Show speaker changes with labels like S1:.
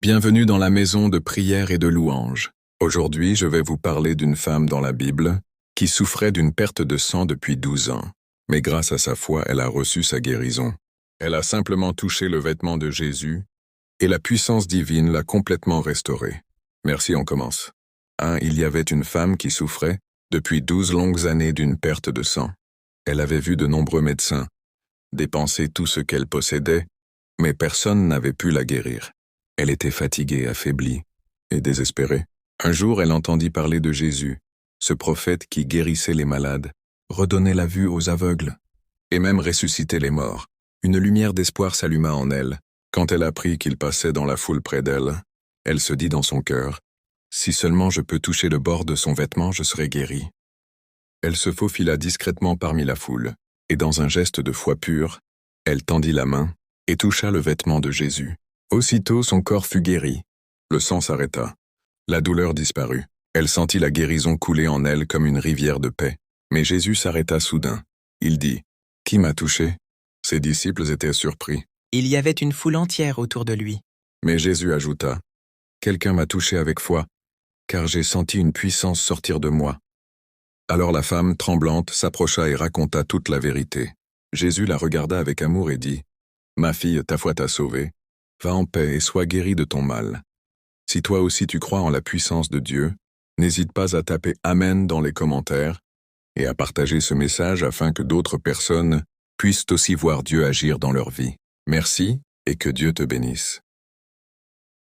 S1: Bienvenue dans la maison de prière et de louange. Aujourd'hui, je vais vous parler d'une femme dans la Bible qui souffrait d'une perte de sang depuis 12 ans. Mais grâce à sa foi, elle a reçu sa guérison. Elle a simplement touché le vêtement de Jésus et la puissance divine l'a complètement restaurée. Merci, on commence. 1. Il y avait une femme qui souffrait depuis 12 longues années d'une perte de sang. Elle avait vu de nombreux médecins, dépensé tout ce qu'elle possédait, mais personne n'avait pu la guérir. Elle était fatiguée, affaiblie et désespérée. Un jour, elle entendit parler de Jésus, ce prophète qui guérissait les malades, redonnait la vue aux aveugles et même ressuscitait les morts. Une lumière d'espoir s'alluma en elle. Quand elle apprit qu'il passait dans la foule près d'elle, elle se dit dans son cœur, « Si seulement je peux toucher le bord de son vêtement, je serai guérie. » Elle se faufila discrètement parmi la foule, et dans un geste de foi pure, elle tendit la main et toucha le vêtement de Jésus. Aussitôt son corps fut guéri. Le sang s'arrêta. La douleur disparut. Elle sentit la guérison couler en elle comme une rivière de paix. Mais Jésus s'arrêta soudain. Il dit, « Qui m'a touché ?» Ses disciples étaient surpris.
S2: Il y avait une foule entière autour de lui.
S1: Mais Jésus ajouta, « Quelqu'un m'a touché avec foi, car j'ai senti une puissance sortir de moi. » Alors la femme, tremblante, s'approcha et raconta toute la vérité. Jésus la regarda avec amour et dit, « Ma fille, ta foi t'a sauvée. Va en paix et sois guérie de ton mal. » Si toi aussi tu crois en la puissance de Dieu, n'hésite pas à taper « Amen » dans les commentaires et à partager ce message afin que d'autres personnes puissent aussi voir Dieu agir dans leur vie. Merci et que Dieu te bénisse.